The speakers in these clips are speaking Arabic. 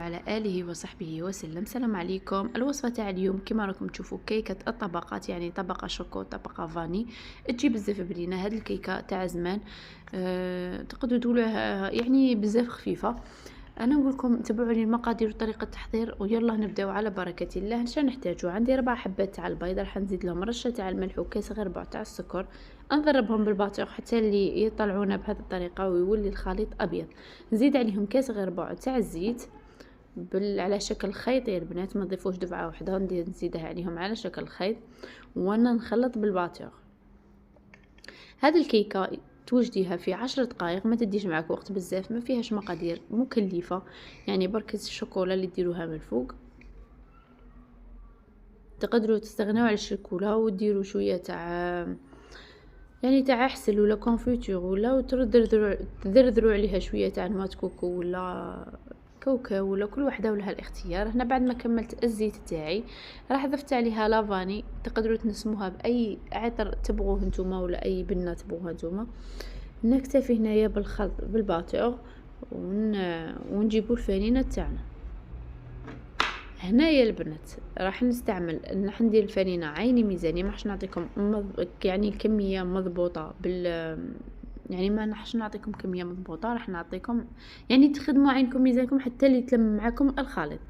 وعلى آله وصحبه وسلم. السلام عليكم. الوصفة تاع اليوم كما راكم تشوفوا كيكة الطبقات، يعني طبقة شوكو طبقة فاني. تجي بزاف بنينة هاد الكيكة تاع زمان. تقدروا تقولوها يعني بزاف خفيفة. انا نقول لكم تبعوا لي المقادير وطريقه التحضير ويلا نبداو على بركه الله. اش نحتاجو؟ عندي 4 حبات تاع البيض، راح نزيد لهم رشه تاع الملح وكاس غير ربع تاع السكر. نضربهم بالباطيخ حتى اللي يطلعونا بهذه الطريقه ويولي الخليط ابيض. نزيد عليهم كاس غير ربع تاع الزيت على شكل خيط يا البنات، ما تضيفوش دفعه واحده، نزيدها عليهم على شكل خيط وانا نخلط بالباطيخ. هذه الكيكه توجديها في 10 دقائق، ما تديش معك وقت بزاف، ما فيهاش مقادير مكلفه، يعني بركة الشوكولا اللي ديروها من الفوق. تقدروا تستغنوا على الشوكولا وديروا شويه تاع يعني تاع عسل ولا كونفيتور ولا تذرذروا عليها شويه تاع نوات كوكو ولا كاوكاو ولا كل وحده ولها الاختيار. هنا بعد ما كملت الزيت تاعي راح ضفت عليها لافاني، تقدروا تنسموها باي عطر تبغوه نتوما ولا اي بنه تبغوها نتوما. نكتفي هنايا بالخلط بالباتور ونجيبوا الفرينه تاعنا. هنايا البنات راح نستعمل، راح ندير الفرينه عيني ميزاني، ما راحش نعطيكم يعني كميه مضبوطه يعني ما راحش نعطيكم كميه مضبوطه، راح نعطيكم يعني تخدموا عينكم ميزانكم حتى اللي يتلم معكم الخليط.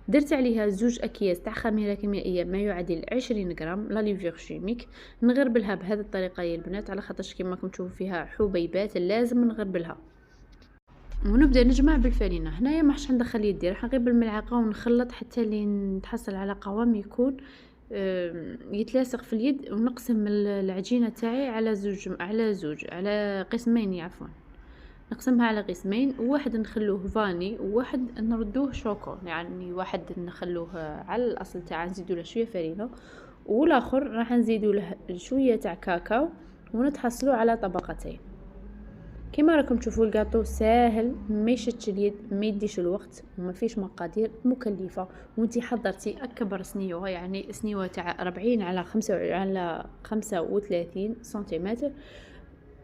درت عليها 2 اكياس تاع خميره كيميائيه ما يعادل 20 غرام لا ليفير شيميك. نغربلها بهذه الطريقه يا البنات، على خاطرش كيما راكم تشوفوا فيها حبيبات لازم نغربلها. ونبدا نجمع بالفرينه. هنايا ما راحش ندخل يدي، راح نغيب بالملعقه ونخلط حتى اللي نتحصل على قوام يكون يتلاصق في اليد. ونقسم العجينه تاعي على قسمين، عفوا نقسمها على قسمين، واحد نخلوه فاني وواحد نردوه شوكو، يعني واحد نخلوه على الاصل تاعه نزيدوا له شويه فرينه، والاخر راح نزيدوا له شويه تاع كاكاو، ونتحصلوا على طبقتين. كما راكم تشوفوا الجاتو ساهل، ما يشدش اليد، ما يديش الوقت، وما فيش مقادير مكلفه. وانتي حضرتي اكبر سنيوه، يعني سنيوه تاع 40 على 35 سنتيمتر.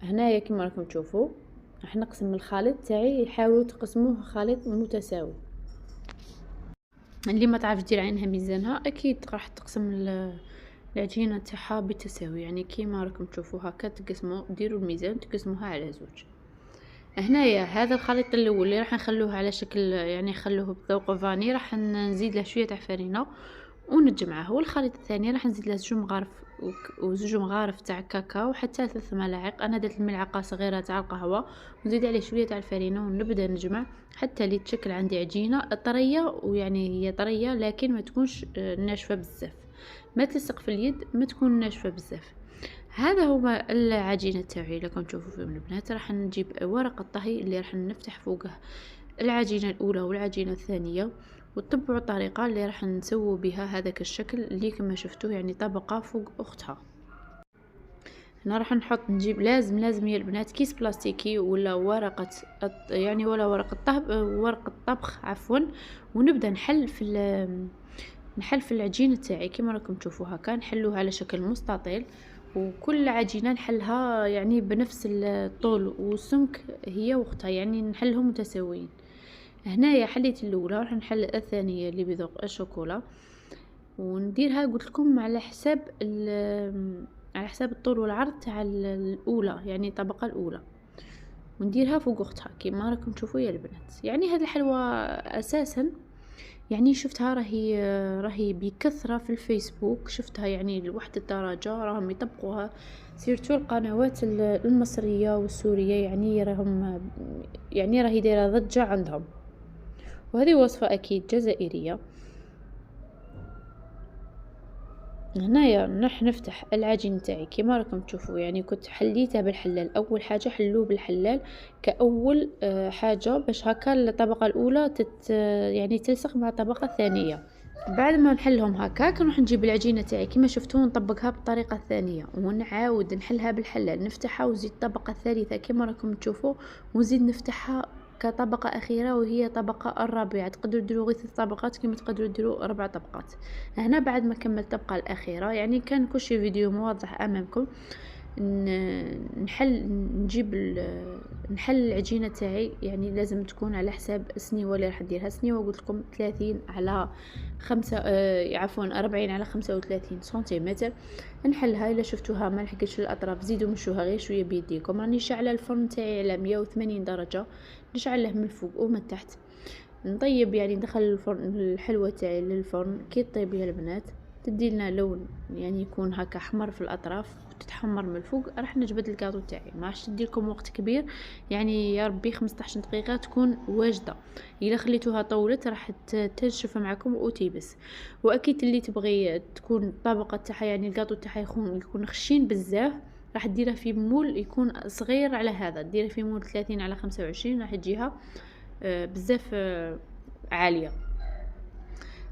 هنايا كما راكم تشوفوا راح نقسم الخليط تاعي، حاولوا تقسموه خليط متساوي. اللي ما تعرفش دير عينها ميزانها اكيد راح تقسم العجينه تاعها بالتساوي، يعني كيما راكم تشوفوا هكا تقسموا، ديروا الميزان تقسموها على 2. هنايا هذا الخليط الاول اللي راح نخلوه على شكل يعني نخلوه بذوق فاني، راح نزيد له شويه تاع فرينه ونجمعه. والخليط الثاني راح نزيد له 2 مغارف و2 مغارف تاع كاكاو حتى 3 ملاعق. انا درت الملعقه صغيره تاع القهوه ونزيد عليه شويه تاع الفرينه ونبدا نجمع حتى اللي تشكل عندي عجينه طريه، ويعني هي طريه لكن ما تكونش ناشفه بزاف، ما تلصق في اليد، ما تكون ناشفه بزاف. هذا هو العجينه تاعي لكم تشوفوا فيه البنات. راح نجيب ورق الطهي اللي راح نفتح فوقه العجينه الاولى والعجينه الثانيه، وتتبعوا الطريقه اللي راح نسوي بها هذاك الشكل اللي كما شفتوه، يعني طبقه فوق اختها. هنا راح نجيب لازم يا البنات كيس بلاستيكي ولا ورقه، يعني ولا ورق الطبخ عفوا، ونبدا نحل في العجينه تاعي كما راكم تشوفوا هكا. نحلوها على شكل مستطيل، وكل عجينه نحلها يعني بنفس الطول والسمك هي واختها، يعني نحلهم متساويين. هنايا حليت الاولى، راح نحل الثانيه اللي بذوق الشوكولا، ونديرها قلت لكم على حساب الطول والعرض تاع الاولى، يعني الطبقه الاولى، ونديرها فوق اختها كما راكم تشوفوا يا البنات. يعني هذه الحلوى اساسا يعني شفتها راهي بكثرة في الفيسبوك، شفتها يعني لوحد الدرجة راهم يطبقوها، سيرتو القنوات المصرية والسورية، يعني راهي دايرة ضجة عندهم. وهذه وصفة اكيد جزائرية. هنايا نفتح العجين تاعي كما راكم تشوفوا، يعني كنت حليتها بالحلال. اول حاجه حلوه بالحلال كاول حاجه باش هكا الطبقه الاولى يعني تلصق مع الطبقه الثانيه. بعد ما نحلهم هكاك نروح نجيب العجينه تاعي كما شفتوا نطبقها بالطريقه الثانيه، ونعاود نحلها بالحلال، نفتحها وزيد الطبقه الثالثه كما راكم تشوفوا، ونزيد نفتحها كطبقة أخيرة وهي طبقة الرابعة. تقدروا ديروا غير 3 طبقات كما تقدروا ديروا 4 طبقات. هنا بعد ما كملت الطبقة الأخيرة، يعني كان كل شيء فيديو موضح أمامكم، نحل العجينه تاعي. يعني لازم تكون على حساب السنيوه اللي راح نديرها. سنيوه قلت لكم 30 على 5 عفوا 40 على 35 سنتيمتر. نحلها. الا شفتوها ما لحقتش الاطراف زيدوا مشوها غير شويه بيديكم. راني شاعله الفرن تاعي على 180 درجه، نشعله من الفوق ومن تحت. نطيب يعني ندخل الفرن الحلوه تاعي للفرن. كي طيب يا البنات تدي لنا لون يعني يكون هكا احمر في الاطراف وتتحمر من الفوق، راح نجبد الكاطو تاعي. ما راحش تدي لكم وقت كبير، يعني يا ربي 15 دقيقه تكون واجده. الا خليتوها طولت راح تنشف معكم وتيبس. واكيد اللي تبغي تكون الطبقه تاعها يعني الكاطو تاعها يكون خشين بزاف، راح ديره في مول يكون صغير على هذا. ديره في مول 30 على 25 راح تجيها بزاف عاليه.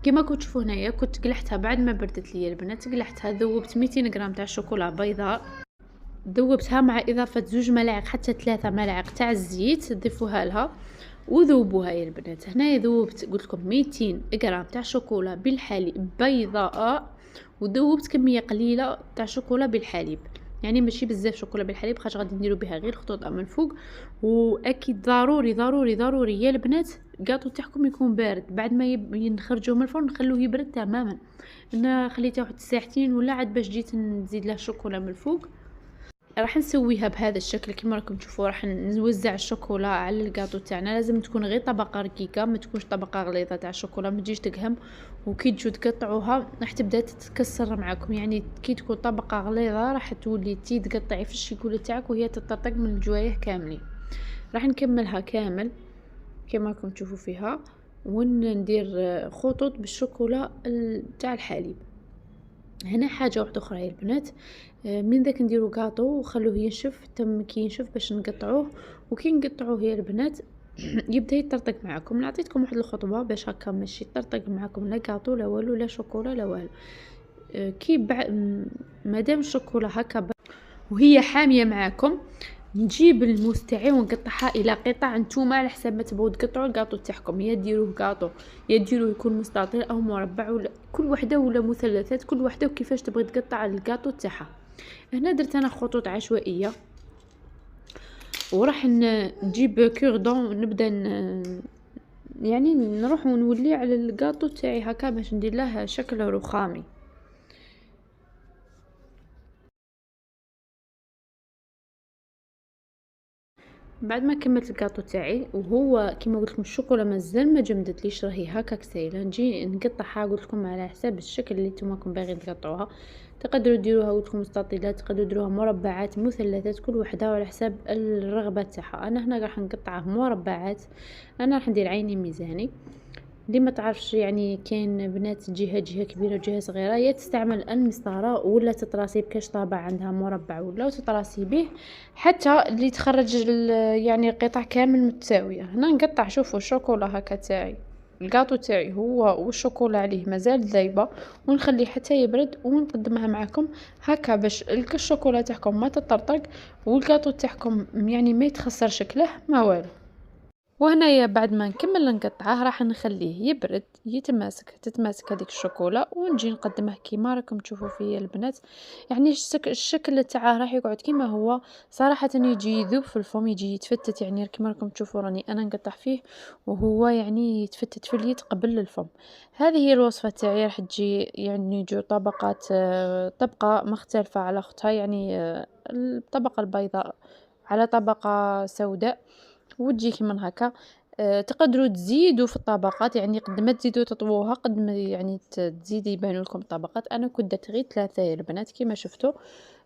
كما كنت تشوفوا هنايا كنت قلحتها بعد ما بردت لي البنات. قلحتها ذوبت 200 غرام تاع شوكولا بيضاء، ذوبتها مع اضافه 2 ملاعق حتى 3 ملاعق تاع الزيت تضيفوها لها وذوبوها يا البنات. هنايا ذوبت قلت لكم 200 غرام تاع شوكولا بالحليب بيضاء، وذوبت كميه قليله تاع شوكولا بالحليب. يعني ماشي بزاف شوكولا بالحليب خاطر غادي نديرو بها غير خطوطه من فوق. واكيد ضروري ضروري ضروري يا البنات الكاطو تاعكم يكون بارد. بعد ما نخرجوه من الفرن نخلوه يبرد تماما. انا خليته واحد ساعتين ولا عاد باش جيت نزيد له شوكولا من الفوق. راح نسويها بهذا الشكل كما راكم تشوفوا. راح نوزع الشوكولا على الكاطو تاعنا. لازم تكون غير طبقه رقيقه، ما تكونش طبقه غليظه تاع الشوكولا ما تجيش تقهم. وكي تجوا تقطعوها راح تبدا تتكسر معكم. يعني كي تكون طبقه غليظه راح تولي تقطعي في الشيكولا تاعك وهي تطرطق من الجوايه كاملين. راح نكملها كامل كما راكم تشوفوا فيها، وندير خطوط بالشوكولا تاع الحليب. هنا حاجه واحده اخرى يا البنات، من ذاك نديرو كاطو وخلوه ينشف تم كي ينشف باش نقطعوه. وكي نقطعوه يا البنات يبدا يطرطق معكم. نعطيتكم واحد الخطوه باش هكا ماشي يطرطق معكم لا كاطو لا والو لا شوكولا لا والو. كي مادام الشوكولا هكا وهي حاميه معكم نجيب الموس تاعي ونقطعها الى قطع. نتوما على حساب ما تبغوا تقطعوا الكاطو تاعكم، يا ديروه كاطو يا ديروه يكون مستطيل او مربع ولا كل وحده ولا مثلثات، كل وحده وكيفاش تبغي تقطع الكاطو تاعها. هنا درت انا خطوط عشوائيه وراح نجيب كوردون نبدا يعني نروح ونولي على الكاطو تاعي هكا باش ندير له شكل رخامي. بعد ما كملت الكاطو تاعي وهو كيما قلت لكم الشوكولا مازال ما جمدتليش راهي هكاك سايله، نجي نقطعها قلت لكم على حساب الشكل اللي نتوما راكم باغيين تقطعوها. تقدروا ديروها قلت لكم مستطيلات، تقدروا ديروها مربعات مثلثات، كل وحده على حساب الرغبه تاعها. انا هنا راح نقطعه مربعات. انا راح ندير عيني ميزاني. اللي ما تعرفش يعني كاين بنات جهه كبيره وجهه صغيره، يا تستعمل المسطره ولا تطراسي بكاش طابع عندها مربع ولا تطراسي به حتى اللي تخرج يعني القطع كامل متساويه. هنا نقطع شوفوا الشوكولا هكا تاعي الكاطو تاعي هو والشوكولا عليه مازال ذايبه، ونخليه حتى يبرد ونقدمها معكم هكا باش الشوكولا تاعكم ما تطرطق والكاطو تاعكم يعني ما يتخسر شكله ما والو. وهنايا بعد ما نكمل نقطعه راح نخليه يبرد تتماسك هذيك الشوكولا ونجي نقدمه كيما راكم تشوفوا فيا البنات. يعني الشكل تاعه راح يقعد كيما هو صراحه يجي يذوب في الفم يجي يتفتت. يعني كيما راكم تشوفوا راني انا نقطع فيه وهو يعني يتفتت في اليد قبل الفم. هذه هي الوصفه تاعي راح تجي يعني يجوا طبقات طبقه مختلفه على اختها. يعني الطبقه البيضاء على طبقه سوداء وتجي كيما هكا. تقدروا تزيدوا في الطبقات يعني قد ما تزيدوا تطووها قد ما يعني تزيد يبانوا لكم طبقات. انا كنت درت غير 3 يا البنات كيما شفتوا.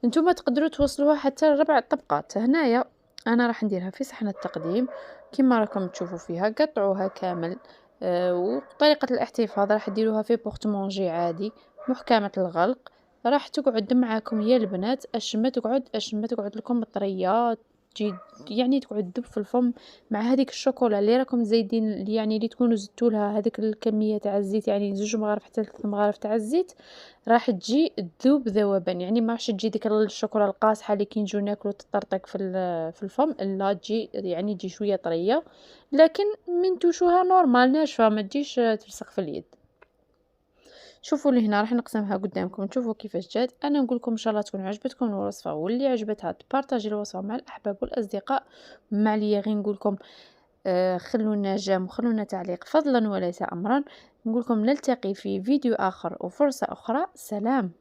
نتوما تقدروا توصلوها حتى 4 طبقات. هنايا انا راح نديرها في صحن التقديم كيما راكم تشوفوا فيها. قطعوها كامل. وطريقه الاحتفاظ راح ديروها في بورتمونجي عادي محكمه الغلق. راح تقعد معاكم يا البنات اش ما تقعد لكم طريه تجي يعني تقعد تذوب في الفم مع هذيك الشوكولا اللي راكم زايدين يعني اللي تكونوا زدتوا لها هذيك الكميه تاع الزيت يعني 2 مغارف حتى 3 مغارف تاع الزيت. راح تجي تذوب ذوبان يعني ما راحش تجي ديك الشوكولا القاصحه اللي كي نجيو ناكلو تطرطق في الفم. لا تجي يعني تجي شويه طريه لكن من توشوها نورمال ناشفه ما تجيش تلصق في اليد. شوفوا لهنا راح نقسمها قدامكم تشوفوا كيفاش جات. انا نقول لكم ان شاء الله تكون عجبتكم الوصفه، واللي عجبتها تبارطاجي الوصفه مع الاحباب والاصدقاء. ما عليا غير نقول لكم خلونا جيم وخلونا تعليق فضلا وليس امرا. نقول لكم نلتقي في فيديو اخر وفرصه اخرى. سلام.